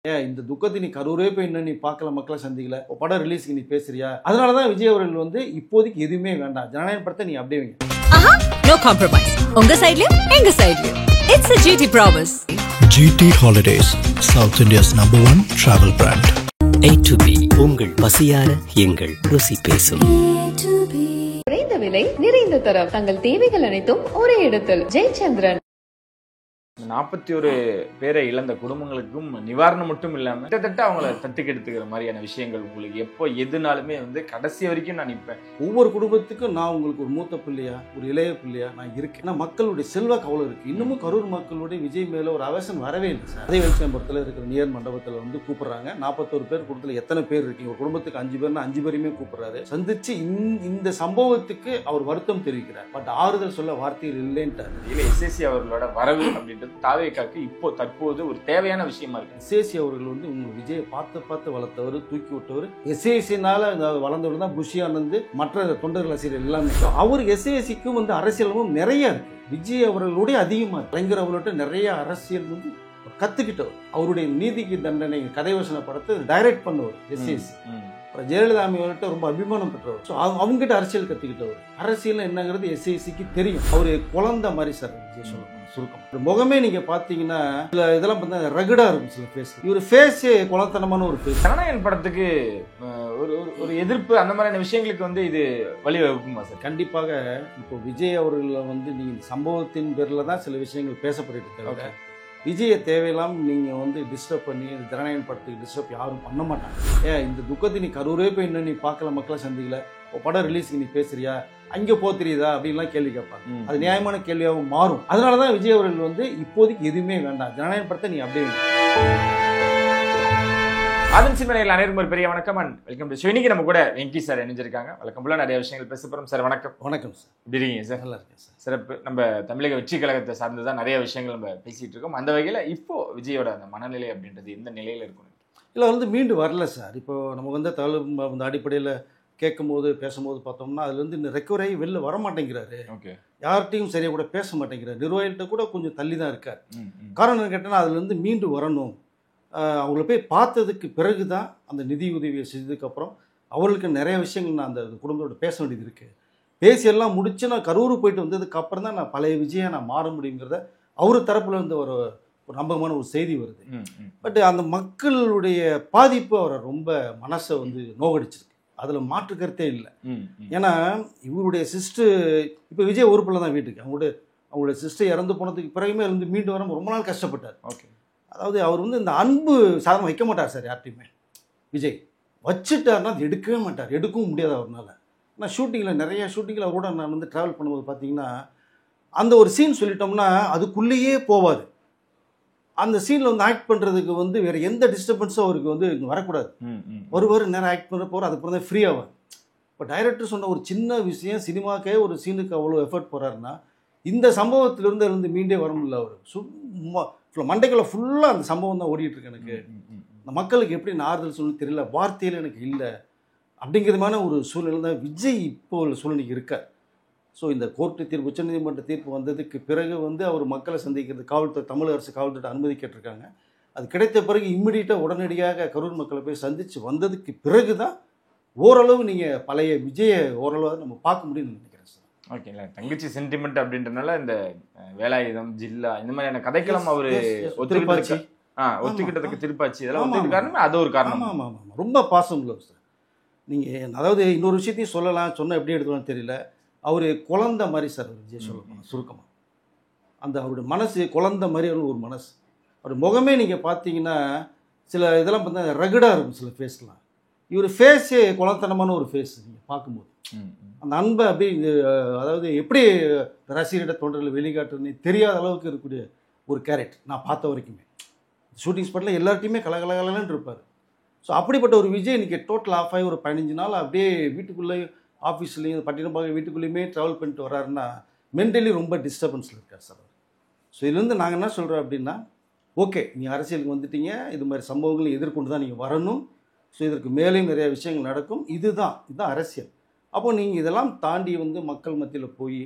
இந்த துக்கத்தை நீ கரூரே போய் இன்னும் நீ பார்க்கல, மக்களை சந்திக்கல, படம் ரிலீஸ்க்கு நீ பேசுறியா? அதனாலதான் விஜய் அவர்கள் வந்து இப்போதைக்கு எதுவுமே வேண்டாம், ஜனநாயகம் படத்தை நீ அப்படியே வைங்க. No compromise. உங்க சைடுலயும் எங்க சைடுலயும். It's a GT promise. GT Holidays, South India's #1 travel brand. A to B உங்கள் பசியார எங்கள் ருசி பேசும். குறைந்த விலை நிறைந்த தரம், தங்கள் தேவைகள் அனைத்தும் ஒரே இடத்தில். ஜெயச்சந்திரன். 41 பேரை இழந்த குடும்பங்களுக்கும் நிவாரணம் மட்டும் இல்லாம கிட்டத்தட்ட அவங்கள தட்டுக்கு எடுத்துக்கிற மாதிரியான விஷயங்கள் உங்களுக்கு எப்போ எதுனாலுமே வந்து கடைசி வரைக்கும் நான் நிற்பேன். ஒவ்வொரு குடும்பத்துக்கும் நான் உங்களுக்கு ஒரு மூத்த பிள்ளையா, ஒரு இளைய பிள்ளையா நான் இருக்கேன். ஏன்னா மக்களுடைய செல்வாக்கு அவ்வளவு இருக்கு. இன்னமும் கரூர் மக்களுடைய விஜய் மேல ஒரு அவசரம் வரவே இல்லை சார். அதே வெளிச்சம்பரத்தில் இருக்கிற நியர் மண்டபத்தில் வந்து கூப்பிடுறாங்க. 41 பேர் கூட்டத்தில் எத்தனை பேர் இருக்கீங்க? ஒரு குடும்பத்துக்கு 5 பேர்னா 5 பேருமே கூப்பிடுறாரு. சந்திச்சு இந்த சம்பவத்துக்கு அவர் வருத்தம் தெரிவிக்கிறார். பட் ஆறுதல் சொல்ல வார்த்தைகள் இல்லைன்ட்டார். எஸ்எஸ்சி அவர்களோட வரவு அப்படின்றது தாவேக்காக்கு இப்போ தற்போது ஒரு தேவையான விஷயமா இருக்கு. எஸ்ஏசி அவர்கள் வந்து உங்களுக்கு விஜயை பார்த்து வளர்த்தவர், தூக்கி விட்டவர். எஸ்ஏசினால வளர்ந்தவர் தான் புஷி ஆனந்த், மற்ற தொண்டர் ரசிகர்கள் எல்லாமே. அவர் எஸ்ஏசிக்கும் வந்து அரசியலும் நிறைய இருக்கு. விஜய் அவர்களுடைய அதிகமா கலைஞர் அவர்கள்ட்ட நிறைய அரசியல் வந்து கத்துக்கிட்டவர். அவருடைய நீதிக்கு தண்டனை கதைவசன படத்தை டைரக்ட் பண்ணவர் எஸ்ஏசி. அப்புறம் ஜெயலலிதா அவர்கள்ட்ட ரொம்ப அபிமானம் பெற்றவர். ஸோ அவங்ககிட்ட அரசியல் கத்துக்கிட்டவர். அரசியல் என்னங்கிறது எஸ்ஏசிக்கு தெரியும். அவரு குழந்தை மாதிரி சார் விஜய் சொல்லுவாங்க. சுருக்கம் முகமே நீங்க பாத்தீங்கன்னா சில இதெல்லாம் பார்த்தா ரகடா இருக்கும். சில ஃபேஸ் இவர் ஃபேஸே குலத்தனமான ஒரு ஃபேஸ். ஜனநாயகன் படத்துக்கு ஒரு எதிர்ப்பு அந்த மாதிரியான விஷயங்களுக்கு வந்து இது வழிவகுக்குமா சார்? கண்டிப்பாக. இப்போ விஜய் அவர்கள் வந்து நீங்க சம்பவத்தின் பேர்ல தான் சில விஷயங்கள் பேசப்பட்டு இருக்காங்க. விஜயை தேவையில்லாம நீங்க வந்து டிஸ்டர்ப் பண்ணி ஜனநாயகன் படத்துக்கு டிஸ்டர்ப் யாரும் பண்ண மாட்டாங்க. இந்த துக்கத்தை நீ கரூரே போய் இன்னும் நீ பார்க்கல, மக்களை சந்திக்கல, படம் ரிலீஸ்க்கு நீ பேசுறியா, அங்க போ தெரியுதா அப்படின்லாம் கேள்வி கேட்பாங்க. அது நியாயமான கேள்வியாகவும் மாறும். அதனாலதான் விஜய் அவர்கள் வந்து இப்போதைக்கு எதுவுமே வேண்டாம், ஜனநாயக படத்தை நீ அப்படியே. அதன் சிந்தனையில் அனைவரும் ஒரு பெரிய வணக்கம் அண்ட் வெல்கம் டு ஷோ. இன்னைக்கு நம்ம கூட வெங்கி சார் இணைஞ்சிருக்காங்க. வழக்கம் போல நிறைய விஷயங்கள் பேச போறோம். சார் வணக்கம். வணக்கம் சார். எப்படி இருக்கீங்க சார்? நல்லா இருக்கேன் சார். சிறப்பு. நம்ம தமிழக வெற்றி கழகத்தை சார்ந்துதான் நிறைய விஷயங்கள் நம்ம பேசிட்டு இருக்கோம். அந்த வகையில இப்போ விஜயோட அந்த மனநிலை அப்படின்றது எந்த நிலையில இருக்கும்? இல்லை வந்து மீண்டு வரல சார். இப்போ நம்ம வந்து தகவல் அடிப்படையில் கேட்கும்போது பேசும்போது பார்த்தோம்னா அதுலேருந்து இன்னும் ரெக்கவர் ஆகி வெளில வர மாட்டேங்கிறாரு. ஓகே. யார்கிட்டையும் சரியாக கூட பேச மாட்டேங்கிறார். நிர்வாகிகிட்ட கூட கொஞ்சம் தள்ளி தான் இருக்கார். காரணம் கேட்டால் அதுலேருந்து மீண்டு வரணும். அவங்கள போய் பார்த்ததுக்கு பிறகு தான் அந்த நிதி உதவியை செஞ்சதுக்கப்புறம் அவர்களுக்கு நிறைய விஷயங்கள் நான் அந்த குடும்பத்தோட பேச வேண்டியது இருக்குது. பேசியெல்லாம் முடித்து நான் கரூர் போயிட்டு வந்ததுக்கு அப்புறம் தான் நான் பழைய விஜயை நான் மாற முடியுங்கிறத அவர் தரப்புல இருந்து ஒரு நம்பகமான ஒரு செய்தி வருது. பட் அந்த மக்களுடைய பாதிப்பு அவரை ரொம்ப மனசை வந்து நோகடிச்சிருக்கு. அதில் மாற்று கருத்தே இல்லை. ஏன்னா இவருடைய சிஸ்டர் இப்போ விஜய் ஒரு பிள்ளை தான் வீட்டுக்கு. அவங்களுடைய சிஸ்டர் இறந்து போனதுக்கு பிறகுமே இருந்து மீண்டு வர ரொம்ப நாள் கஷ்டப்பட்டார். ஓகே. அதாவது அவர் வந்து இந்த அன்பு சாதனம் வைக்க மாட்டார் சார் யார்ட்டையுமே. விஜய் வச்சுட்டார்னா அது எடுக்கவே மாட்டார், எடுக்கவும் முடியாது அவரால். நான் ஷூட்டிங்கில் நிறைய ஷூட்டிங்கில் அவரோட நான் வந்து ட்ராவல் பண்ணும்போது பார்த்தீங்கன்னா அந்த ஒரு சீன் சொல்லிட்டோம்னா அதுக்குள்ளேயே போவார். அந்த சீனில் வந்து ஆக்ட் பண்ணுறதுக்கு வந்து வேறு எந்த டிஸ்டர்பன்ஸும் அவருக்கு வந்து இங்கே வரக்கூடாது. ஒரு நேரம் ஆக்ட் பண்ணுற போகிற அதுக்கப்புறம் தான் ஃப்ரீ ஆவார். இப்போ டைரக்டர் சொன்ன ஒரு சின்ன விஷயம் சினிமாக்கே ஒரு சீனுக்கு அவ்வளோ எஃபர்ட் போகிறாருன்னா இந்த சம்பவத்திலிருந்து மீண்டே வர முடியல. அவர் சும்மா மண்டைக்குள்ள ஃபுல்லாக அந்த சம்பவம் தான் ஓடிட்டு இருக்கு. எனக்கு இந்த மக்களுக்கு எப்படி நான் ஆறுதல் சொல்லணும்னு தெரியல, வார்த்தையில் எனக்கு இல்லை அப்படிங்கிறதுமான ஒரு சூழ்நிலை தான் விஜய் இப்போ உள்ள சூழ்நிலைக்கு இருக்கார். ஸோ இந்த கோர்ட்டு தீர்ப்பு, உச்சநீதிமன்ற தீர்ப்பு வந்ததுக்கு பிறகு வந்து அவர் மக்களை சந்திக்கிறது காவல்துறை, தமிழக அரசு காவல்துறை அனுமதி கேட்டிருக்காங்க. அது கிடைத்த பிறகு இம்மிடியட்டாக உடனடியாக கரூர் மக்களை போய் சந்தித்து வந்ததுக்கு பிறகு தான் ஓரளவு நீங்கள் பழைய விஜயை ஓரளவு நம்ம பார்க்க முடியும்னு நினைக்கிறேன் சார். ஓகேங்களா. தங்கச்சி சென்டிமெண்ட் அப்படின்றனால இந்த வேலாயுதம், ஜில்லா இந்த மாதிரியான கதைக்களம் அவர் ஒத்துக்கிட்டதுக்கு திருப்பாச்சி இதெல்லாம் வந்து காரணமே அது ஒரு காரணம். ஆமாம் ஆமாம் ஆமாம். ரொம்ப பாசம் இல்லை சார். நீங்கள் அதாவது இன்னொரு விஷயத்தையும் சொல்லலாம், சொன்னால் எப்படி எடுத்துக்கலாம்னு தெரியல. அவர் குழந்தை மாதிரி சார் விஜய் சொல்லணும் சுருக்கமாக. அந்த அவருடைய மனசு குழந்தை மாதிரி ஒரு மனசு. அவர் முகமே நீங்கள் பார்த்தீங்கன்னா சில இதெல்லாம் பார்த்தா ரகடாக இருக்கும் சில ஃபேஸ்லாம். இவர் ஃபேஸே குழந்தனமான ஒரு ஃபேஸ். நீங்கள் பார்க்கும்போது அந்த அன்பை அப்படி அதாவது எப்படி ரசிகர்கிட்ட தொண்டர்களை வெளிக்காட்டுன்னு தெரியாத அளவுக்கு இருக்கக்கூடிய ஒரு கேரக்டர் நான் பார்த்த வரைக்குமே. ஷூட்டிங் ஸ்பாட்டில் எல்லார்ட்டையுமே கலகலகலன்னு இருப்பார். ஸோ அப்படிப்பட்ட ஒரு விஜய் இன்றைக்கி டோட்டல் ஆஃப் ஆகி ஒரு 15 நாள் அப்படியே வீட்டுக்குள்ளேயும் ஆஃபீஸ்லேயும் பட்டினப்பாக்கம் வீட்டுக்குள்ளேயுமே ட்ராவல் பண்ணிட்டு வர்றாருன்னா மென்டலி ரொம்ப டிஸ்டர்பன்ஸில் இருக்கார் சார். ஸோ இதுலேருந்து நாங்கள் என்ன சொல்கிறோம் அப்படின்னா, ஓகே நீ அரசியலுக்கு வந்துட்டீங்க, இது மாதிரி சம்பவங்களை எதிர்கொண்டு தான் நீங்கள் வரணும். ஸோ இதற்கு மேலேயும் நிறைய விஷயங்கள் நடக்கும். இதுதான் அரசியல். அப்போ நீங்கள் இதெல்லாம் தாண்டி வந்து மக்கள் மத்தியில் போய்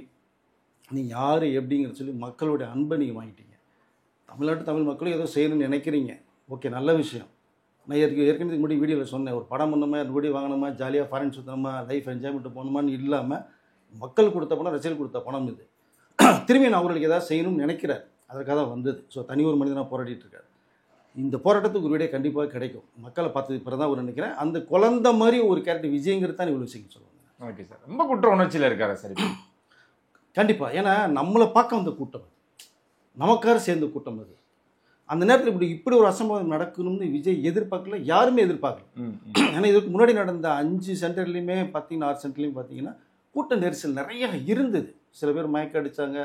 நீங்கள் யார் எப்படிங்கிற சொல்லி மக்களுடைய அன்பை நீங்கள் வாங்கிட்டீங்க. தமிழ்நாட்டு தமிழ் மக்களும் ஏதோ செய்யணும்னு நினைக்கிறீங்க. ஓகே, நல்ல விஷயம். நான் ஏற்கனவே முன்னாடி வீடியோவில் சொன்னேன், ஒரு படம் பண்ணோமா, வீடியோ வாங்கினோமா, ஜாலியாக ஃபாரின் சுற்றணுமா, லைஃப் என்ஜாய்மெண்ட் போகணுமான்னு இல்லாமல் மக்கள் கொடுத்த பணம், ரசிகர்கள் கொடுத்த பணம் இது. திரும்பி நான் அவர்களுக்கு ஏதாவது செய்யணும்னு நினைக்கிறார், அதற்காக தான் வந்தது. ஸோ தனி ஒரு மனிதனாக போராடிட்டு இருக்கார். இந்த போராட்டத்துக்கு ஒரு வீடியோ கண்டிப்பாக கிடைக்கும். மக்களை பார்த்தது பிறகு தான் ஒரு நினைக்கிறேன். அந்த குழந்தை மாதிரி ஒரு கேரக்டர் விஜய்ங்கிறது தான் இவ்வளோ விஷயம் சொல்லுவாங்க. ஓகே சார், ரொம்ப குற்ற உணர்ச்சியில் இருக்காரா சார்? கண்டிப்பாக. ஏன்னா நம்மளை பார்க்க வந்த கூட்டம் அது, நமக்காக சேர்ந்த கூட்டம் அது. அந்த நேரத்தில் இப்படி ஒரு அசம்பாவிதம் நடக்கணும்னு விஜய் எதிர்பார்க்கல, யாருமே எதிர்பார்க்கல. ஏன்னா இதுக்கு முன்னாடி நடந்த 5 சென்டர்லையுமே பார்த்தீங்கன்னா, 6 சென்டர்லையும் பார்த்தீங்கன்னா கூட்ட நெரிசல் நிறைய இருந்தது. சில பேர் மயக்க அடித்தாங்க,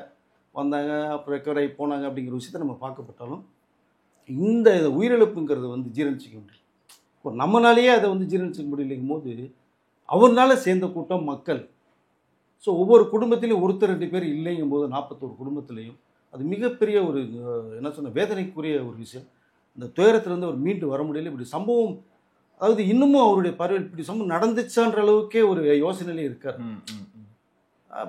வந்தாங்க, அப்புறம் ரெக்கவர் ஆகி போனாங்க. அப்படிங்கிற விஷயத்தை நம்ம பார்க்கப்பட்டாலும் இந்த உயிரிழப்புங்கிறது ஜீரணிச்சிக்க முடியல. இப்போ நம்மளாலேயே அதை ஜீரணிச்சிக்க முடியலைங்கும் போது அவர்னால சேர்ந்த கூட்டம் மக்கள். ஸோ ஒவ்வொரு குடும்பத்திலையும் ஒருத்தர் 2 பேர் இல்லைங்கும் போது 41 குடும்பத்திலையும் அது மிகப்பெரிய ஒரு என்ன சொன்ன வேதனைக்குரிய ஒரு விஷயம். இந்த துயரத்திலேருந்து அவர் மீண்டு வர முடியல. இப்படி சம்பவம், அதாவது இன்னமும் அவருடைய பார்வையில் இப்படி சம்பவம் நடந்துச்சான்ற அளவுக்கே ஒரு யோசனையிலே இருக்கார்.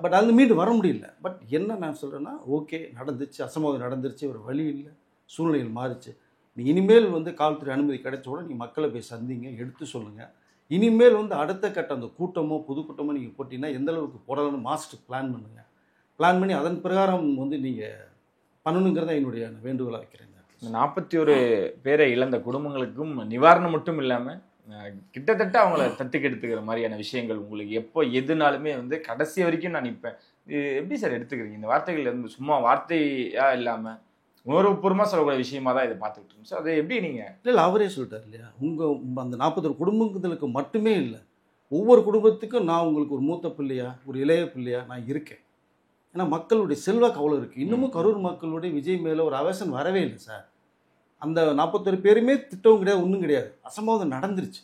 பட் அது மீண்டு வர முடியல. பட் என்ன நான் சொல்கிறேன்னா, ஓகே நடந்துச்சு, அசம்பாவிதம் நடந்துருச்சு, ஒரு வழி இல்லை, சூழ்நிலைகள் மாறிச்சு. நீ இனிமேல் காவல்துறை அனுமதி கிடைச்ச உடனே நீங்கள் மக்களை போய் சந்திங்க, எடுத்து சொல்லுங்கள். இனிமேல் அடுத்த கட்ட அந்த கூட்டமோ பொதுக்கூட்டமோ நீங்கள் போட்டிங்கன்னா எந்த அளவுக்கு போடலாம்னு மாஸ்டர் பிளான் பண்ணுங்கள். பிளான் பண்ணி அதன் பிரகாரம் நீங்கள் பண்ணணுங்கிறத என்னுடைய வேண்டுகோளாக வைக்கிறேன். 41 பேரை இழந்த குடும்பங்களுக்கும் நிவாரணம் மட்டும் இல்லாமல் கிட்டத்தட்ட அவங்கள தட்டுக்கெடுத்துக்கிற மாதிரியான விஷயங்கள் உங்களுக்கு எப்போ எதுனாலுமே கடைசி வரைக்கும் நான் நிற்பேன். இது எப்படி சார் எடுத்துக்கிறீங்க? இந்த வார்த்தைகள் சும்மா வார்த்தையா இல்லாமல் உணர்வுபூர்வமாக சொல்லக்கூடிய விஷயமா தான் இதை பார்த்துக்கிட்டு இருக்கோம் சார். அதை எப்படி நீங்கள் இல்லை அவரே சொல்லிட்டார் இல்லையா, அந்த 41 குடும்பங்களுக்கு மட்டுமே இல்லை, ஒவ்வொரு குடும்பத்துக்கும் நான் உங்களுக்கு ஒரு மூத்த பிள்ளையா, ஒரு இளைய பிள்ளையா நான் இருக்கேன். ஏன்னா மக்களுடைய செல்வாக்கு அவ்வளோ இருக்குது. இன்னமும் கரூர் மக்களுடைய விஜய் மேலே ஒரு அவசன் வரவே இல்லை சார். அந்த 41 பேருமே திட்டவும் கிடையாது, ஒன்றும் கிடையாது. அசம்பாவிதம் நடந்துருச்சு.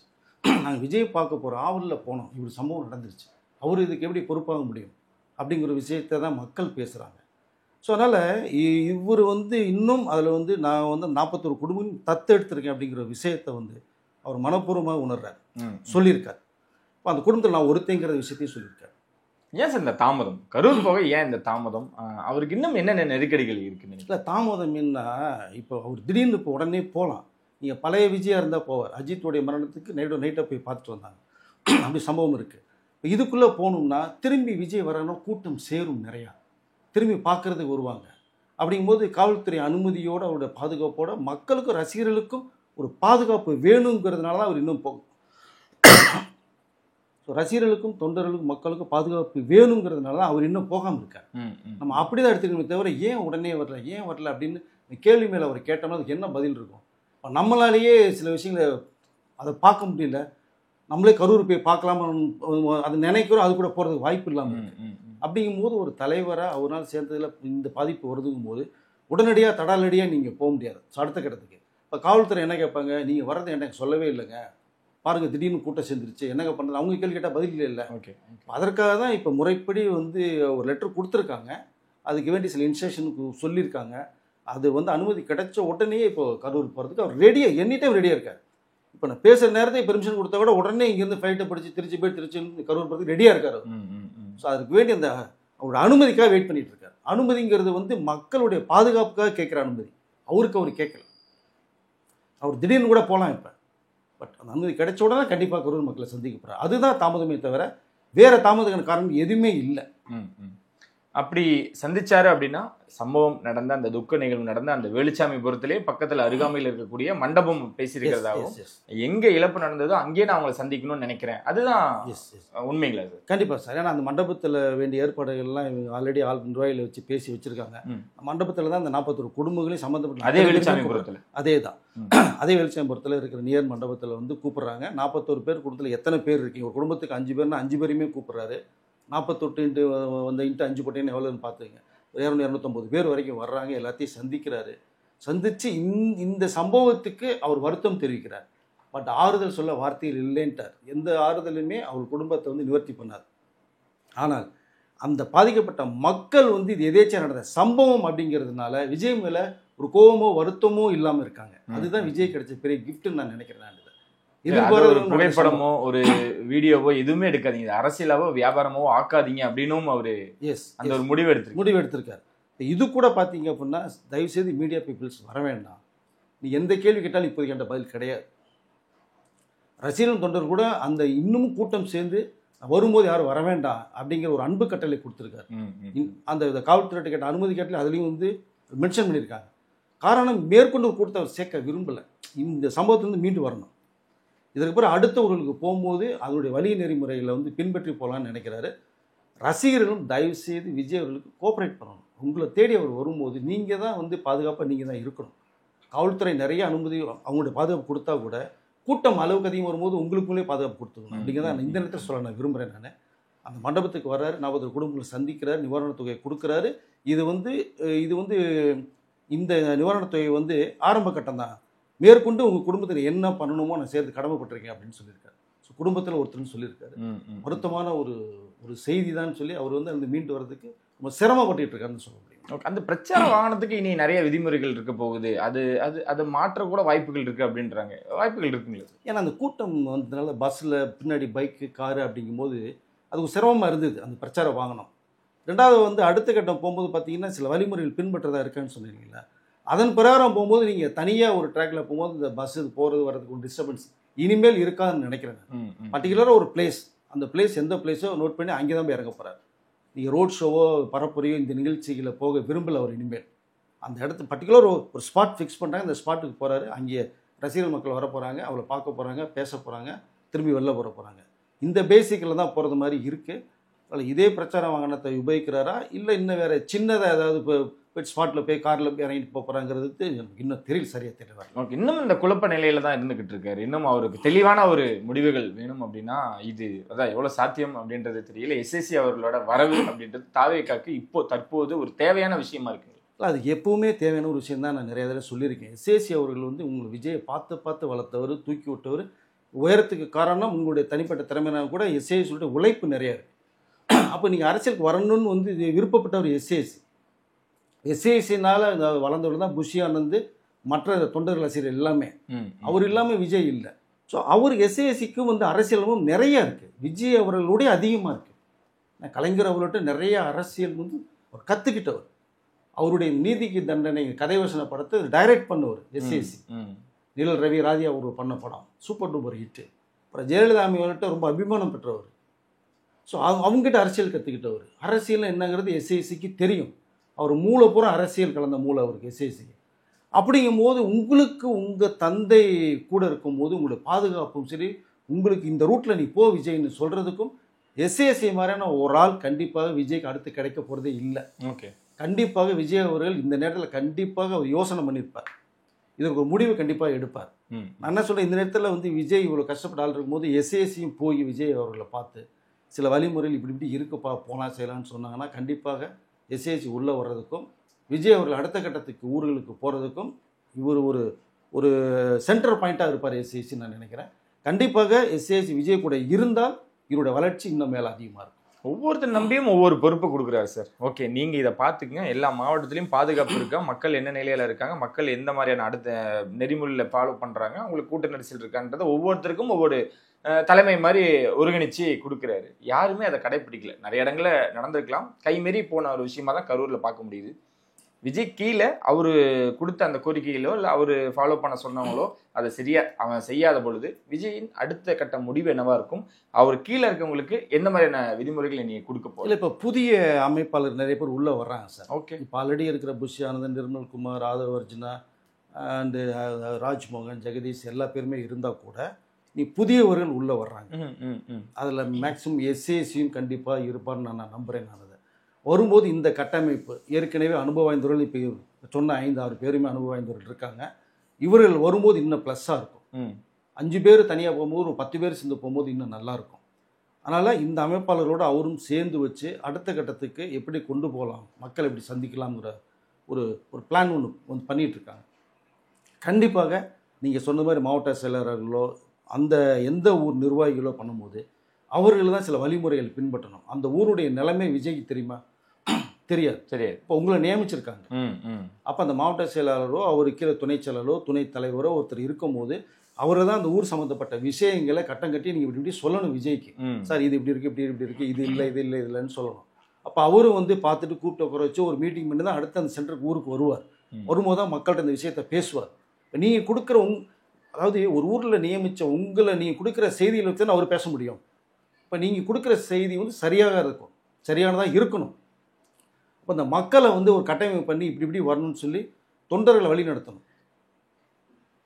நாங்கள் விஜய் பார்க்க போகிற ஆவலில் போனோம், இப்படி சம்பவம் நடந்துருச்சு, அவர் இதுக்கு எப்படி பொறுப்பாக முடியும் அப்படிங்கிற விஷயத்தை தான் மக்கள் பேசுகிறாங்க. ஸோ அதனால் இவர் இன்னும் அதில் நான் 41 குடும்பம் தத்து எடுத்திருக்கேன் அப்படிங்கிற விஷயத்தை அவர் மனப்பூர்வமாக உணர்றார், சொல்லியிருக்கார். இப்போ அந்த குடும்பத்தில் நான் ஒருத்தங்கிற விஷயத்தையும் சொல்லியிருக்கார். ஏன் சார் இந்த தாமதம்? கரூர் போக ஏன் இந்த தாமதம்? அவருக்கு இன்னும் என்னென்ன நெருக்கடிகள் இருக்குன்னு? இல்லை தாமதம் என்ன, இப்போ அவர் திடீர்னு இப்போ உடனே போகலாம். நீங்கள் பழைய விஜயாக இருந்தால் போவார். அஜித்துடைய மரணத்துக்கு நைட்டை போய் பார்த்துட்டு வந்தாங்க, அப்படி சம்பவம் இருக்குது. இப்போ இதுக்குள்ளே போகணும்னா திரும்பி விஜய் வரணும், கூட்டம் சேரும், நிறையா திரும்பி பார்க்குறதுக்கு வருவாங்க. அப்படிங்கும்போது காவல்துறை அனுமதியோடு அவருடைய பாதுகாப்போட மக்களுக்கும் ரசிகர்களுக்கும் ஒரு பாதுகாப்பு வேணுங்கிறதுனால தான் அவர் இன்னும் போகும். ஸோ ரசிகர்களுக்கும் தொண்டர்களுக்கும் மக்களுக்கும் பாதுகாப்பு வேணுங்கிறதுனால தான் அவர் இன்னும் போகாமல் இருக்கார். நம்ம அப்படி தான் எடுத்துக்கணுமே தவிர ஏன் உடனே வரல அப்படின்னு கேள்வி மேலே அவர் கேட்டோம்னா அதுக்கு என்ன பதில் இருக்கும்? நம்மளாலேயே சில விஷயங்களை அதை பார்க்க முடியல, நம்மளே கரூர் போய் பார்க்கலாமா அது நினைக்கிறோம், அது கூட போகிறதுக்கு வாய்ப்பு இல்லாமல் இருக்குது. அப்படிங்கும்போது ஒரு தலைவராக அவரால் சேர்ந்ததில் இந்த பாதிப்பு வருதுங்கும் போது உடனடியாக தடாலடியாக நீங்கள் போக முடியாது. ஸோ அடுத்த கட்டத்துக்கு இப்போ காவல்துறை என்ன கேட்பாங்க, நீங்கள் வர்றது எனக்கு சொல்லவே இல்லைங்க, பாருங்கள் திடீர்னு கூட்டம் சேர்ந்துருச்சு, என்னங்க பண்ணுறது, அவங்க கேள்வி கேட்டால் பதில் இல்லை. ஓகே, அதற்காக தான் இப்போ முறைப்படி ஒரு லெட்டர் கொடுத்துருக்காங்க, அதுக்கு வேண்டி சில இன்ஸ்ட்ரக்ஷனுக்கு சொல்லியிருக்காங்க. அது அனுமதி கிடைச்ச உடனே இப்போ கரூர் போகிறதுக்கு அவர் ரெடியாக எனி டைம் ரெடியாக இருக்கார். இப்போ நான் பேசுகிற நேரத்தை பெர்மிஷன் கொடுத்தா கூட உடனே இங்கேருந்து ஃப்ளைட்டை படித்து திருச்சி கரூர் போகிறதுக்கு ரெடியாக இருக்கார். ஸோ அதுக்கு வேண்டி அந்த அவரோட அனுமதிக்காக வெயிட் பண்ணிட்டு இருக்கார். அனுமதிங்கிறது மக்களுடைய பாதுகாப்புக்காக கேட்குற அனுமதி, அவருக்கு அவர் கேட்கல. அவர் திடீர்னு கூட போகலாம் இப்போ, பட் அந்த அனுமதி கிடைச்ச உடனே கண்டிப்பாக கரூர் மக்களை சந்திக்கப்படுறார். அதுதான் தாமதமே தவிர வேற தாமதமான காரணம் எதுவுமே இல்லை. அப்படி சந்திச்சாரு அப்படின்னா சம்பவம் நடந்த அந்த துக்க நிகழ்வு நடந்த அந்த வேலுச்சாமிபுரத்திலே பக்கத்துல அருகாமையில் இருக்கக்கூடிய மண்டபம் பேசியிருக்கிறதாகவும் எங்க இழப்பு நடந்ததோ அங்கேயே நான் அவங்களை சந்திக்கணும்னு நினைக்கிறேன், அதுதான் உண்மைங்களா சார்? கண்டிப்பா சார். ஏன்னா அந்த மண்டபத்தில் வேண்டிய ஏற்பாடுகள்லாம் இவங்க ஆல்ரெடி நிர்வாகிகளை வச்சு பேசி வச்சிருக்காங்க. மண்டபத்தில் தான் அந்த 41 குடும்பங்களையும் சம்மந்தப்பட்ட அதே வேலுச்சாமிபுரத்தில் அதே வேலுச்சாமிபுரத்தில் இருக்கிற நியர் மண்டபத்தில் கூப்பிடுறாங்க. 41 பேர் குடும்பத்தில் எத்தனை பேர் இருக்கீங்க, ஒரு குடும்பத்துக்கு 5 பேர்னா 5 பேரையுமே கூப்பிடுறாரு. 48 இன்ட்டு 5 போட்டேன்னு எவ்வளோன்னு பார்த்துங்க, 250 பேர் வரைக்கும் வர்றாங்க. எல்லாத்தையும் சந்திக்கிறாரு. சந்தித்து இந்த சம்பவத்துக்கு அவர் வருத்தம் தெரிவிக்கிறார். பட் ஆறுதல் சொல்ல வார்த்தையில் இல்லைன்ட்டார். எந்த ஆறுதலுமே அவர் குடும்பத்தை நிவர்த்தி பண்ணார். ஆனால் அந்த பாதிக்கப்பட்ட மக்கள் இது எதேச்சா நடந்த சம்பவம் அப்படிங்கிறதுனால விஜய் மேலே ஒரு கோபமோ வருத்தமோ இல்லாமல் இருக்காங்க. அதுதான் விஜய் கிடைச்ச பெரிய கிஃப்ட்னு நான் நினைக்கிறேன். ஒரு புகைப்படமோ ஒரு வீடியோவோ எதுவுமே எடுக்காதீங்க, அரசியலாவோ வியாபாரமோ ஆக்காதீங்க அப்படின்னும் அவரு அந்த ஒரு முடிவு எடுத்திருக்காரு. இது கூட பார்த்தீங்க அப்படின்னா தயவுசெய்து மீடியா பீப்புள்ஸ் வர வேண்டாம். நீ எந்த கேள்வி கேட்டாலும் இப்போதைக்கு என்ற பதில் கிடையாது. ரசிகர்கள் தொண்டர் கூட அந்த இன்னமும் கூட்டம் சேர்ந்து வரும்போது யாரும் வர வேண்டாம் அப்படிங்கிற ஒரு அன்பு கட்டளை கொடுத்துருக்காரு. அந்த காவல்துறை கேட்ட அனுமதி கட்டளை அதுலேயும் வந்து மென்ஷன் பண்ணியிருக்காங்க. காரணம் மேற்கொண்டு ஒரு கூட்டத்தை அவர் சேர்க்க விரும்பலை. இந்த சம்பவத்திலிருந்து மீண்டு வரணும். இதற்கு பிறகு அடுத்தவர்களுக்கு போகும்போது அதனுடைய வழி நெறிமுறைகளை வந்து பின்பற்றி போகலான்னு நினைக்கிறாரு. ரசிகர்களும் தயவுசெய்து விஜய் அவர்களுக்கு கோஆப்ரேட் பண்ணணும். உங்களை தேடி அவர் வரும்போது நீங்கள் தான் வந்து பாதுகாப்பாக நீங்கள் தான் இருக்கணும். காவல்துறை நிறைய அனுமதி அவங்களுடைய பாதுகாப்பு கொடுத்தா கூட கூட்டம் அளவுக்கு அதிகம் வரும்போது உங்களுக்குள்ளே பாதுகாப்பு கொடுத்துக்கணும். அப்படிங்கிறத நான் இந்த நேரத்தில் சொல்ல நான் விரும்புகிறேன். நான் அந்த மண்டபத்துக்கு வர்றாரு, 40 குடும்பங்களை சந்திக்கிறார், நிவாரணத் தொகையை கொடுக்குறாரு. இது வந்து இந்த நிவாரணத் தொகை வந்து ஆரம்ப கட்டம் தான். மேற்கொண்டு உங்கள் குடும்பத்தில் என்ன பண்ணணுமோ நான் சேர்த்து கடமைப்பட்டிருக்கேன் அப்படின்னு சொல்லியிருக்காரு. ஸோ குடும்பத்தில் ஒருத்தர்னு சொல்லியிருக்காரு. வருத்தமான ஒரு செய்தி தான் சொல்லி அவர் வந்து அந்த மீண்டு வர்றதுக்கு ரொம்ப சிரமப்பட்டு இருக்காருன்னு சொல்ல முடியும். அந்த பிரச்சார வாகனத்துக்கு இனி நிறைய விதிமுறைகள் இருக்க போகுது. அது மாற்ற கூட வாய்ப்புகள் இருக்கு அப்படின்றாங்க. வாய்ப்புகள் இருக்குங்களா? ஏன்னா அந்த கூட்டம் வந்ததுனால பஸ்ஸில் பின்னாடி பைக்கு காரு அப்படிங்கும்போது அது சிரமமாக இருந்தது அந்த பிரச்சார வாகனம். ரெண்டாவது வந்து அடுத்த கட்டம் போகும்போது பார்த்தீங்கன்னா சில வழிமுறைகள் பின்பற்றதாக இருக்கான்னு சொன்னீங்களா, அதன் பிரகாரம் போகும்போது நீங்கள் தனியாக ஒரு ட்ராக்கில் போகும்போது இந்த பஸ்ஸு போகிறது வர்றதுக்கு ஒரு டிஸ்டர்பன்ஸ் இனிமேல் இருக்காதுன்னு நினைக்கிறேன். பர்டிகுலராக ஒரு பிளேஸ், அந்த பிளேஸ் எந்த பிளேஸோ நோட் பண்ணி அங்கே தான் போய் இறங்க போகிறார். நீங்கள் ரோட் ஷோவோ பரப்புரையோ இந்த நிகழ்ச்சிகளை போக விரும்பலை அவர் இனிமேல். அந்த இடத்து பர்டிகுலர் ஒரு ஸ்பாட் ஃபிக்ஸ் பண்ணுறாங்க, அந்த ஸ்பாட்டுக்கு போகிறாரு. அங்கே ரசிகர்கள் மக்கள் வர போகிறாங்க, அவளை பார்க்க போகிறாங்க, பேச போகிறாங்க, திரும்பி வெளில போகிறாங்க. இந்த பேசிக்கில் தான் போகிறது மாதிரி இருக்குது. அதில் இதே பிரச்சார வாகனத்தை உபயோகிக்கிறாரா இல்லை இன்னும் வேறு சின்னதாக ஏதாவது இப்போ ஸ்பாட்டில் போய் காரில் போய் இறங்கிட்டு போகிறாங்கிறது இன்னும் தெரியல, சரியாக தெரியல. ஓகே, இன்னும் இந்த குழப்ப நிலையில தான் இருந்துகிட்டு இருக்காரு. இன்னும் அவருக்கு தெளிவான ஒரு முடிவுகள் வேணும் அப்படின்னா இது அதான் எவ்வளோ சாத்தியம் அப்படின்றது தெரியல. எஸ்எஸ்சி அவர்களோட வரவு அப்படின்றது தாவேக்காக்கு இப்போ தற்போது ஒரு தேவையான விஷயமா இருக்குங்க. அது எப்பவுமே தேவையான ஒரு விஷயம் தான். நான் நிறைய தடவை சொல்லியிருக்கேன். எஸ்எஸ்சி அவர்கள் வந்து உங்களுக்கு விஜயை பார்த்து வளர்த்தவர், தூக்கி விட்டவர். உயரத்துக்கு காரணம் உங்களுடைய தனிப்பட்ட திறமையான கூட எஸ்ஏசியோட உழைப்பு நிறையா இருக்குது. அப்போ நீங்கள் அரசியலுக்கு வரணும்னு வந்து விருப்பப்பட்டவர் எஸ்ஏசினால் வளர்ந்தவர் தான் புஷி ஆனந்த், மற்ற தொண்டர் ரசிகர்கள் எல்லாமே. அவர் இல்லாமல் விஜய் இல்லை. ஸோ அவர் எஸ்ஏசிக்கும் வந்து அரசியலும் நிறையா இருக்குது. விஜய் அவர்களுடைய அதிகமாக இருக்குது. கலைஞர் அவர்கள்ட்ட நிறைய அரசியல் வந்து அவர் கற்றுக்கிட்டவர். அவருடைய நீதிக்கு தண்டனை கதைவசன படத்தை டைரக்ட் பண்ணவர் எஸ்ஏசி. நிழல் ரவி ராஜா அவர் பண்ண படம் சூப்பர் டூப்பர் ஹிட்டு. அப்புறம் ஜெயலலிதா அவர்கள்ட்ட ரொம்ப அபிமானம் பெற்றவர். ஸோ அவங்ககிட்ட அரசியல் கற்றுக்கிட்டவர். அரசியல் என்னங்கிறது எஸ்ஏசிக்கு தெரியும். அவர் மூளை பூரா அரசியல் கலந்த மூளை அவருக்கு எஸ்ஏசிக்கு. அப்படிங்கும்போது உங்களுக்கு உங்கள் தந்தை கூட இருக்கும்போது உங்களுடைய பாதுகாப்பும் சரி, உங்களுக்கு இந்த ரூட்டில் நீ போ விஜய்னு சொல்கிறதுக்கும் எஸ்ஏசி மாதிரியான ஒரு ஆள் கண்டிப்பாக விஜய்க்கு அடுத்து கிடைக்க போகிறதே இல்லை. ஓகே, கண்டிப்பாக விஜய் அவர்கள் இந்த நேரத்தில் கண்டிப்பாக அவர் யோசனை பண்ணியிருப்பார். இதற்கு ஒரு முடிவு கண்டிப்பாக எடுப்பார். நான் என்ன சொல்கிறேன், இந்த நேரத்தில் வந்து விஜய் இவ்வளோ கஷ்டப்பட்ட ஆள் இருக்கும்போது எஸ்ஏசியும் போய் விஜய் அவர்களை பார்த்து சில வழிமுறைகள் இப்படி இருக்குப்பா போகலாம் செய்யலாம்னு சொன்னாங்கன்னா கண்டிப்பாக எஸ்ஏசி உள்ளே வர்றதுக்கும் விஜய் அவர்கள் அடுத்த கட்டத்துக்கு ஊர்களுக்கு போகிறதுக்கும் இவர் ஒரு சென்டர் பாயிண்ட்டாக இருப்பார் எஸ்ஏசின்னு நான் நினைக்கிறேன். கண்டிப்பாக எஸ்ஏசி விஜய் கூட இருந்தால் இவருடைய வளர்ச்சி இன்னும் மேலே அதிகமாக இருக்கும். ஒவ்வொருத்தர் நம்பியும் ஒவ்வொரு பொறுப்பு கொடுக்குறாரு சார். ஓகே, நீங்கள் இதை பார்த்துக்குங்க. எல்லா மாவட்டத்திலையும் பாதுகாப்பு இருக்கா, மக்கள் என்ன நிலையில் இருக்காங்க, மக்கள் எந்த மாதிரியான அடுத்த நெறிமுறையில் ஃபாலோ பண்ணுறாங்க, அவங்களுக்கு கூட்ட நெரிசல் இருக்கான்றதை ஒவ்வொருத்தருக்கும் ஒவ்வொரு தலைமை மாதிரி ஒருங்கிணைச்சு கொடுக்குறாரு. யாருமே அதை கடைப்பிடிக்கல. நிறைய இடங்களில் நடந்திருக்கலாம், கைமீறி போன ஒரு விஷயமா தான் கரூரில் பார்க்க முடியுது. விஜய் கீழே அவரு கொடுத்த அந்த கோரிக்கைகளோ இல்லை அவர் ஃபாலோ பண்ண சொன்னவங்களோ அதை சரியா அவன் செய்யாத பொழுது விஜயின் அடுத்த கட்ட முடிவு என்னவா இருக்கும், அவர் கீழே இருக்கவங்களுக்கு எந்த மாதிரியான விதிமுறைகளை நீங்க கொடுக்க போகல? இல்லை, இப்போ புதிய அமைப்பாளர் நிறைய பேர் உள்ளே வர்றாங்க சார். ஓகே, இப்போ ஆல்ரெடி இருக்கிற புஷி ஆனந்தன், நிர்மல்குமார், ஆதவ் அர்ஜுனா அண்டு ராஜ்மோகன், ஜெகதீஷ் எல்லா பேருமே இருந்தால் கூட நீ புதியவர்கள் உள்ளே வர்றாங்க. அதில் மேக்ஸிமம் எஸ்ஏசியும் கண்டிப்பாக இருப்பார்னு நான் நம்புகிறேன். நான் அதை வரும்போது இந்த கட்டமைப்பு ஏற்கனவே அனுபவ வாய்ந்தவர்கள் இப்போ சொன்ன 5-6 பேருமே அனுபவ வாய்ந்தவர்கள் இருக்காங்க. இவர்கள் வரும்போது இன்னும் ப்ளஸ்ஸாக இருக்கும். 5 பேர் தனியாக போகும்போது ஒரு 10 பேர் சேர்ந்து போகும்போது இன்னும் நல்லாயிருக்கும். அதனால் இந்த அமைப்பாளர்களோடு அவரும் சேர்ந்து வச்சு அடுத்த கட்டத்துக்கு எப்படி கொண்டு போகலாம், மக்கள் எப்படி சந்திக்கலாம்ங்கிற ஒரு பிளான் ஒன்று பண்ணிகிட்ருக்காங்க. கண்டிப்பாக நீங்கள் சொன்ன மாதிரி மாவட்ட செயலாளர்களோ அந்த எந்த ஊர் நிர்வாகிகளோ பண்ணும்போது அவர்கள் தான் சில வழிமுறைகள் பின்பற்றணும். அந்த ஊருடைய நிலைமை விஜய்க்கு தெரியுமா? தெரியாது. இப்போ உங்களை நியமிச்சிருக்காங்க. அப்போ அந்த மாவட்ட செயலாளரோ அவருக்கு கீழே துணை செயலாளரோ துணைத் தலைவரோ ஒருத்தர் இருக்கும்போது அவரை தான் அந்த ஊர் சம்மந்தப்பட்ட விஷயங்களை கட்டம் கட்டி நீங்கள் இப்படி சொல்லணும் விஜய்க்கு. சார் இது இப்படி இருக்குது, இப்படி இருக்குது, இது இல்லைன்னு சொல்லணும். அப்போ அவரும் வந்து பார்த்துட்டு கூப்பிட்டு உட்கார வச்சு ஒரு மீட்டிங் பண்ணி தான் அடுத்து அந்த சென்டருக்கு ஊருக்கு வருவார். வரும்போது தான் மக்கள்கிட்ட இந்த விஷயத்தை பேசுவார். நீங்கள் கொடுக்குற அதாவது ஒரு ஊரில் நியமித்த உங்களை நீங்கள் கொடுக்குற செய்தியில் வச்சு தான் அவர் பேச முடியும். இப்போ நீங்கள் கொடுக்குற செய்தி வந்து சரியாக இருக்கும், சரியானதாக இருக்கணும். இப்போ இந்த மக்களை வந்து ஒரு கட்டமைப்பு பண்ணி இப்படி வரணும்னு சொல்லி தொண்டர்களை வழி நடத்தணும்.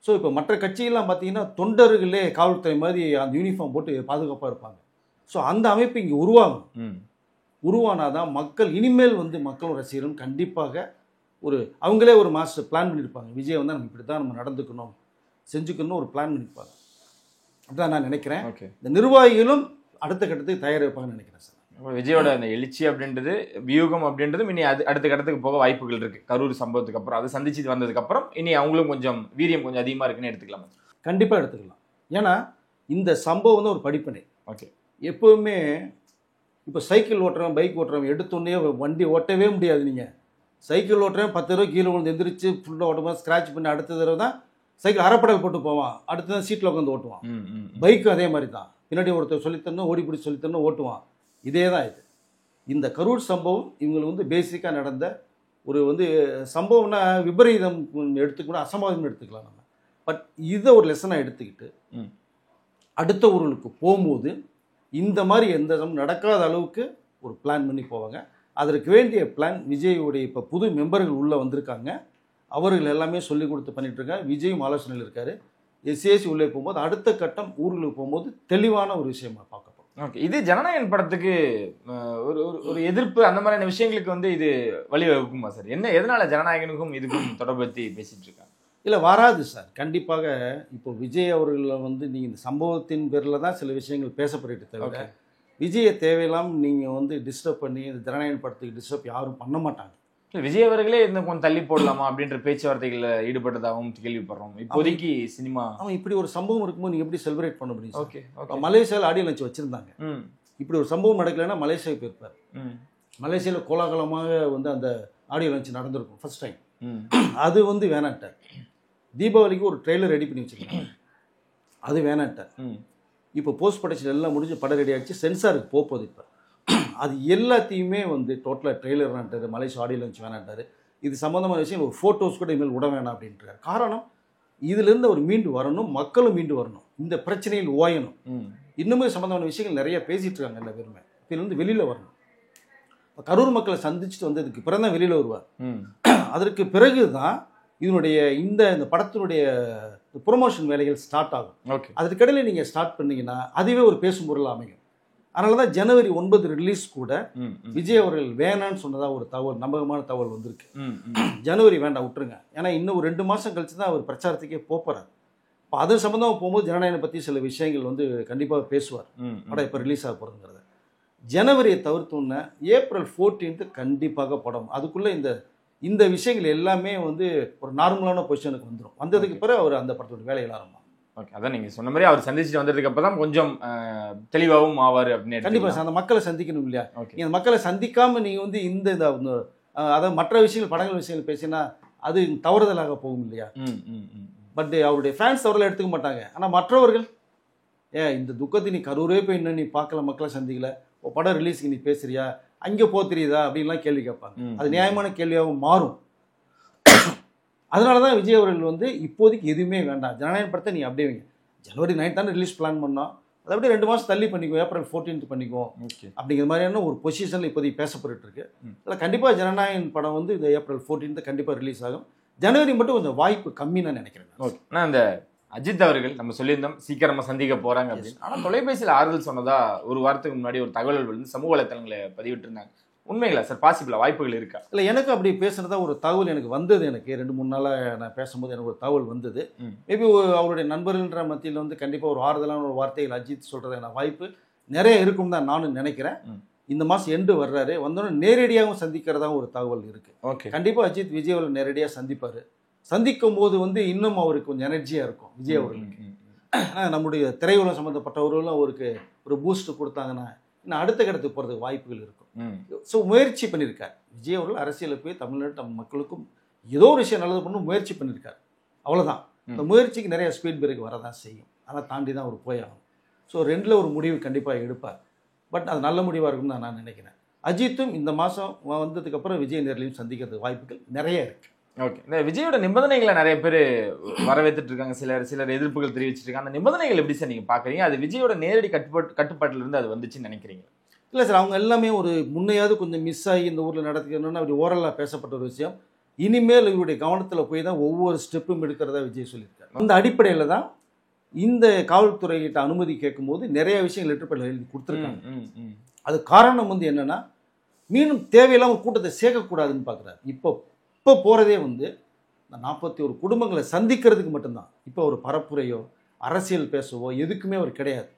ஸோ இப்போ மற்ற கட்சியெல்லாம் பார்த்தீங்கன்னா தொண்டர்களே காவல்துறை மாதிரி அந்த யூனிஃபார்ம் போட்டு பாதுகாப்பாக இருப்பாங்க. ஸோ அந்த அமைப்பு இங்கே உருவானாதான் மக்கள் இனிமேல் வந்து மக்களும் ரசிகரும் கண்டிப்பாக அவங்களே ஒரு மாஸ்டர் பிளான் பண்ணியிருப்பாங்க. விஜய் வந்து நம்ம இப்படி தான் நம்ம நடந்துக்கணும், செஞ்சுக்கணும்னு ஒரு பிளான் பண்ணியிருப்பாங்க. அப்படிதான் நான் நினைக்கிறேன். இந்த நிர்வாகிகளும் அடுத்த கட்டத்துக்கு தயாரிப்பாங்கன்னு நினைக்கிறேன் சார். விஜயோட அந்த எழுச்சி அப்படின்றது, வியூகம் அப்படின்றது இனி அடுத்த கட்டத்துக்கு போக வாய்ப்புகள் இருக்கு. கரூர் சம்பவத்துக்கு அப்புறம் அதை சந்திச்சு வந்ததுக்கு அப்புறம் இனி அவங்களும் கொஞ்சம் வீரியம் கொஞ்சம் அதிகமாக இருக்குன்னு எடுத்துக்கலாம். கண்டிப்பாக எடுத்துக்கலாம். ஏன்னா இந்த சம்பவம் வந்து ஒரு படிப்பினை. ஓகே, எப்போவுமே இப்போ சைக்கிள் ஓட்டுறவன் பைக் ஓட்டுறவன் எடுத்தோடனே வண்டி ஓட்டவே முடியாது. நீங்கள் சைக்கிள் ஓட்டுறவன் 10 தடவை கீழே விழுந்து எந்திரிச்சு ஃபுல்லாக ஓட்டும்போது ஸ்க்ராட்ச் பண்ணி அடுத்த தடவை தான் சைக்கிள் அரைப்படல் போட்டு போவான், அடுத்து தான் சீட்டில் உட்காந்து ஓட்டுவான். பைக்கும் அதே மாதிரி தான், பின்னாடி ஒருத்தர் சொல்லித்தரணும், ஓடி பிடிச்சி சொல்லித்தரணும், ஓட்டுவான். இதே தான் இது. இந்த கரூர் சம்பவம் இவங்களுக்கு வந்து பேசிக்காக நடந்த வந்து சம்பவம்னா விபரீதம் எடுத்துக்கணும், அசம்பாவிதம் எடுத்துக்கலாம் நம்ம. பட் இதை ஒரு லெசனாக எடுத்துக்கிட்டு அடுத்த ஊர்களுக்கு போகும்போது இந்த மாதிரி எந்த நடக்காத அளவுக்கு ஒரு பிளான் பண்ணி போவாங்க. அதற்கு வேண்டிய பிளான் விஜயுடைய இப்போ புது மெம்பர்கள் உள்ளே வந்திருக்காங்க, அவர்கள் எல்லாமே சொல்லி கொடுத்து பண்ணிகிட்ருக்காங்க. விஜயும் ஆலோசனையில் இருக்கார். எஸ்ஏசி உள்ளே போகும்போது அடுத்த கட்டம் ஊர்களுக்கு போகும்போது தெளிவான ஒரு விஷயமா பார்க்கப்போம். ஓகே, இது ஜனநாயகன் படத்துக்கு ஒரு எதிர்ப்பு அந்த மாதிரியான விஷயங்களுக்கு வந்து இது வழிவகுக்குமா சார்? எதனால ஜனநாயகனுக்கும் இதுக்கும் தொடர்பு பற்றி பேசிட்டு இருக்காங்க? இல்லை, வராது சார். கண்டிப்பாக இப்போ விஜய் அவர்களை வந்து நீங்கள் இந்த சம்பவத்தின் பேரில் தான் சில விஷயங்கள் பேசப்பட்டு தவிர விஜயை தேவையில்லாமல் நீங்கள் வந்து டிஸ்டர்ப் பண்ணி இந்த ஜனநாயகன் படத்துக்கு டிஸ்டர்ப் யாரும் பண்ண மாட்டாங்க. விஜய் அவர்களே இந்த கொஞ்சம் தள்ளி போடலாமா அப்படின்ற பேச்சுவார்த்தைகளில் ஈடுபட்டதாகவும் கேள்விப்படுறோம். இப்போதைக்கு சினிமா அவன் இப்படி ஒரு சம்பவம் இருக்கும்போது நீங்கள் எப்படி செலிப்ரேட் பண்ண முடியும்? ஓகே, மலேசியாவில் ஆடியோ லஞ்ச் வச்சுருந்தாங்க. இப்படி ஒரு சம்பவம் நடக்கலைன்னா மலேசியாவுக்கு போயிருப்பார். மலேசியாவில் கோலாகலமாக வந்து அந்த ஆடியோ லஞ்ச் நடந்திருக்கும் ஃபர்ஸ்ட் டைம். அது வந்து வேணாட்டார். தீபாவளிக்கு ஒரு ட்ரெய்லர் ரெடி பண்ணி வச்சுருக்காங்க, அது வேணாட்டார். இப்போ போஸ்ட் ப்ரொடக்ஷன் எல்லாம் முடிஞ்சு படம் ரெடி ஆகிடுச்சு, சென்சாருக்கு போகுது. இப்போ அது எல்லாத்தையுமே வந்து டோட்டலாக ட்ரெய்லர் வேணாட்டார், மலேசியா ஆடியோ லஞ்ச் வேணாட்டார். இது சம்மந்தமான விஷயம் ஒரு ஃபோட்டோஸ் கூட இனிமேல் விட வேணாம் அப்படின்றார். காரணம், இதிலேருந்து அவர் மீண்டு வரணும், மக்களும் மீண்டு வரணும், இந்த பிரச்சனையில் ஓயணும். இன்னுமே சம்மந்தமான விஷயங்கள் நிறைய பேசிகிட்டு இருக்காங்க எல்லா பேருமே. இதுலேருந்து வெளியில் வரணும். கரூர் மக்களை சந்திச்சுட்டு வந்ததுக்கு பிறகு தான் வெளியில் வருவார். அதற்கு பிறகு தான் இதனுடைய இந்த படத்தினுடைய ப்ரொமோஷன் வேலைகள் ஸ்டார்ட் ஆகும். ஓகே, அதற்கிடையில் நீங்கள் ஸ்டார்ட் பண்ணீங்கன்னா அதுவே ஒரு பேசும் பொருள் அமையும். அதனால தான் ஜனவரி 9 ரிலீஸ் கூட விஜய் அவர்கள் வேணான்னு சொன்னதா ஒரு தகவல், நம்பகமான தகவல் வந்திருக்கு. ஜனவரி வேண்டாம், விட்டுருங்க. ஏன்னா இன்னும் ஒரு 2 மாதம் கழிச்சு தான் அவர் பிரச்சாரத்துக்கே போகிறார். இப்போ அது சம்மந்தமாக போகும்போது ஜனநாயகனை பற்றி சில விஷயங்கள் வந்து கண்டிப்பாக பேசுவார். படம் இப்போ ரிலீஸ் ஆக போகிறதுங்கிறத ஜனவரியை தவிர்த்தோன்னே ஏப்ரல் 14 கண்டிப்பாக படம். அதுக்குள்ளே இந்த விஷயங்கள் எல்லாமே வந்து ஒரு நார்மலான பொசிஷனுக்கு வந்துடும். வந்ததுக்கு பிறகு அவர் அந்த படத்தோட வேலைகள் ஆரம்பம். ஓகே, அதான் நீங்கள் சொன்ன மாதிரி அவர் சந்திச்சுட்டு வந்ததுக்கு அப்புறம் தான் கொஞ்சம் தெளிவாகவும் ஆவார் அப்படின்னு. கண்டிப்பாக அந்த மக்களை சந்திக்கணும் இல்லையா? இந்த மக்களை சந்திக்காமல் நீங்கள் வந்து அதாவது மற்ற விஷயங்கள் படங்கள் விஷயங்கள் பேசினா அது தவறுதலாக போகும் இல்லையா? பட் அவருடைய ஃபேன்ஸ் அவரெல்லாம் எடுத்துக்க மாட்டாங்க. ஆனால் மற்றவர்கள் இந்த துக்கத்தை நீ கரூரே போய் இன்னும் நீ பார்க்கல, மக்களை சந்திக்கல, படம் ரிலீஸுக்கு நீ பேசுறியா, அங்கே தெரியுதா அப்படின்லாம் கேள்வி கேட்பாங்க. அது நியாயமான கேள்வியாகவும் மாறும். அதனால தான் விஜய் அவர்கள் வந்து இப்போதைக்கு எதுவுமே வேண்டாம், ஜனநாயக படத்தை நீ அப்படியே வைங்க. ஜனவரி 9 தானே ரிலீஸ் பிளான் பண்ணோம், அதை அப்படியே 2 மாதம் தள்ளி பண்ணிக்கோ, ஏப்ரல் 14 பண்ணிக்கோ அப்படிங்கிற மாதிரியான ஒரு பொசிஷனில் இப்போதைக்கு பேசப்பட்டு இருக்கு. அதில் கண்டிப்பாக ஜனநாயகன் படம் வந்து இந்த ஏப்ரல் 14 கண்டிப்பாக ரிலீஸ் ஆகும். ஜனவரி மட்டும் கொஞ்சம் வாய்ப்பு கம்மின்னு நான் நினைக்கிறேன். ஓகே, ஆனால் இந்த அஜித் அவர்கள் நம்ம சொல்லியிருந்தோம் சீக்கிரமாக சந்திக்க போகிறாங்க அப்படின்னு. ஆனால் தொலைபேசியில் ஆறுதல் சொன்னதா ஒரு வாரத்துக்கு முன்னாடி ஒரு தகவல் வந்து சமூக வலைத்தளங்களை பதிவிட்டு இருந்தாங்க. உண்மைங்களா சார்? பாசிபிளா, வாய்ப்புகள் இருக்கா? இல்லை, எனக்கு அப்படி பேசுகிறதா ஒரு தகவல் எனக்கு வந்தது. எனக்கு 2-3 நாளாக நான் பேசும்போது எனக்கு ஒரு தகவல் வந்தது. மேபி அவருடைய நண்பர்கள்ன்ற மத்தியில் வந்து கண்டிப்பாக ஒரு ஆறுதலான ஒரு வார்த்தைகள் அஜித் சொல்கிறதான வாய்ப்பு நிறைய இருக்கும் தான் நானும் நினைக்கிறேன். இந்த மாதம் எண்டு வர்றாரு, வந்தோடனே நேரடியாகவும் சந்திக்கிறதா ஒரு தகவல் இருக்குது. ஓகே, கண்டிப்பாக அஜித் விஜய் அவர்கள் நேரடியாக சந்திப்பார். சந்திக்கும் போது வந்து இன்னும் அவருக்கு கொஞ்சம் எனர்ஜியாக இருக்கும் விஜய் அவர்களுக்கு. நம்முடைய திரையுலகம் சம்மந்தப்பட்டவர்களும் அவருக்கு ஒரு பூஸ்ட் கொடுத்தாங்கன்னா இன்னும் அடுத்த கட்டத்துக்கு போகிறதுக்கு வாய்ப்புகள் இருக்கும். ஸோ முயற்சி பண்ணியிருக்கார் விஜய் அவர்கள். அரசியலுக்கு போய் தமிழ்நாடு நம்ம மக்களுக்கும் ஏதோ ஒரு விஷயம் நல்லது பண்ணணும் முயற்சி பண்ணியிருக்கார், அவ்வளோதான். இந்த முயற்சிக்கு நிறைய ஸ்பீட் பிரேக் வரதான் செய்யும், அதை தாண்டி தான் அவர் போயாகும். ஸோ 2ல் ஒரு முடிவு கண்டிப்பாக எடுப்பார். பட் அது நல்ல முடிவாக இருக்கும்னு தான் நான் நினைக்கிறேன். அஜித்தும் இந்த மாதம் வந்ததுக்கப்புறம் விஜய் நேர்லையும் சந்திக்கிறதுக்கு வாய்ப்புகள் நிறைய இருக்குது. ஓகே, இந்த விஜயோட நிபந்தனைகளை நிறைய பேர் வரவேற்றுட்டு இருக்காங்க, சிலர் எதிர்ப்புகள் தெரிவிச்சிட்டு இருக்காங்க. அந்த நிபந்தனைகள் எப்படி சார் நீங்க பாக்குறீங்க? அது விஜயோட நேரடி கட்டுப்பாட்டுல இருந்து அது வந்துச்சுன்னு நினைக்கிறீங்க? இல்லை சார், அவங்க எல்லாமே ஒரு முன்னையாவது கொஞ்சம் மிஸ் ஆகி இந்த ஊரில் நடத்துக்கணும்னு அப்படி ஓரலாக பேசப்பட்ட ஒரு விஷயம். இனிமேல் இவருடைய கவனத்தில் போய் தான் ஒவ்வொரு ஸ்டெப்பும் எடுக்கிறதா விஜய் சொல்லியிருக்காரு. அந்த அடிப்படையில் தான் இந்த காவல்துறைகிட்ட அனுமதி கேட்கும்போது நிறைய விஷயங்கள் லெட்டர் எழுதி கொடுத்துருக்காங்க. அது காரணம் வந்து என்னன்னா, மீண்டும் தேவையில்லாமல் கூட்டத்தை சேர்க்கக்கூடாதுன்னு பார்க்குறாரு. இப்போ போகிறதே வந்து இந்த 41 குடும்பங்களை சந்திக்கிறதுக்கு மட்டும்தான். இப்போ ஒரு பரப்புரையோ அரசியல் பேசவோ எதுக்குமே அவர் கிடையாது.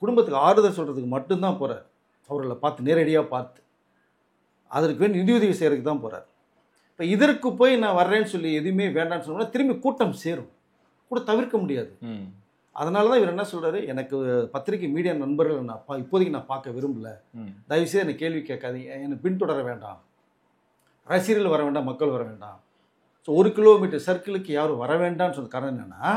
குடும்பத்துக்கு ஆறுதல் சொல்கிறதுக்கு மட்டும்தான் போகிறார். அவர்களை பார்த்து நேரடியாக பார்த்து அதற்கு வேண்டி நிதியுதவி செய்கிறதுக்கு தான் போகிறார். இப்போ இதற்கு போய் நான் வர்றேன்னு சொல்லி எதுவுமே வேண்டாம்னு சொன்னோம்னா திரும்பி கூட்டம் சேரும், கூட தவிர்க்க முடியாது. அதனால தான் இவர் என்ன சொல்கிறாரு, எனக்கு பத்திரிகை மீடியா நண்பர்கள் நான் இப்போதைக்கு நான் பார்க்க விரும்பல, தயவுசெய்து என்னை கேள்வி கேட்காதீங்க, என்னை பின்தொடர வேண்டாம், ரசிகர்கள் வர வேண்டாம், மக்கள் வர வேண்டாம். ஸோ 1 கிலோமீட்டர் சர்க்கிளுக்கு யாரும் வர வேண்டாம்னு சொன்ன காரணம் என்னென்னா,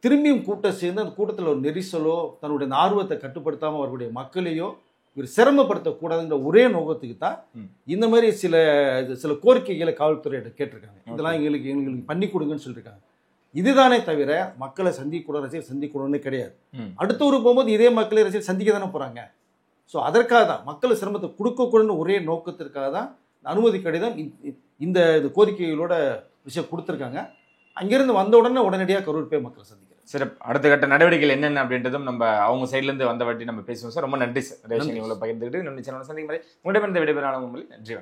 திரும்பியும் கூட்டம் சேர்ந்து அந்த கூட்டத்தில் ஒரு நெரிசலோ தன்னுடைய அந்த ஆர்வத்தை கட்டுப்படுத்தாமல் அவர்களுடைய மக்களையோ இவர் சிரமப்படுத்தக்கூடாதுங்கிற ஒரே நோக்கத்துக்கு தான் இந்த மாதிரி சில கோரிக்கைகளை காவல்துறையிட்ட கேட்டிருக்காங்க. இதெல்லாம் எங்களுக்கு பண்ணி கொடுங்கன்னு சொல்லியிருக்காங்க. இதுதானே தவிர மக்களை சந்திக்கூட ரசிகர் சந்திக்கூடன்னு கிடையாது. அடுத்த ஊருக்கு போகும்போது இதே மக்களை ரசிகர் சந்திக்க தானே போகிறாங்க. ஸோ அதற்காக தான் மக்கள் சிரமத்தை கொடுக்கக்கூடாதுன்னு ஒரே நோக்கத்திற்காக தான் அனுமதி கடிதம் இந்த கோரிக்கைகளோட விஷயம் கொடுத்துருக்காங்க. அங்கிருந்து வந்த உடனடியாக கரூர் போய் மக்களை சந்திக்கிறேன். சார், அடுத்த கட்ட நடவடிக்கைகள் என்னென்ன அப்படின்றதும் நம்ம அவங்க சைட்லேருந்து வந்த வாட்டி நம்ம பேசுவோம் சார். ரொம்ப நன்றி சார், இவ்வளோ பகிர்ந்துக்கிட்டு. இன்னொரு சேனல் சந்திக்கும் மாதிரி உங்களிடம் விடைபெறான நன்றி.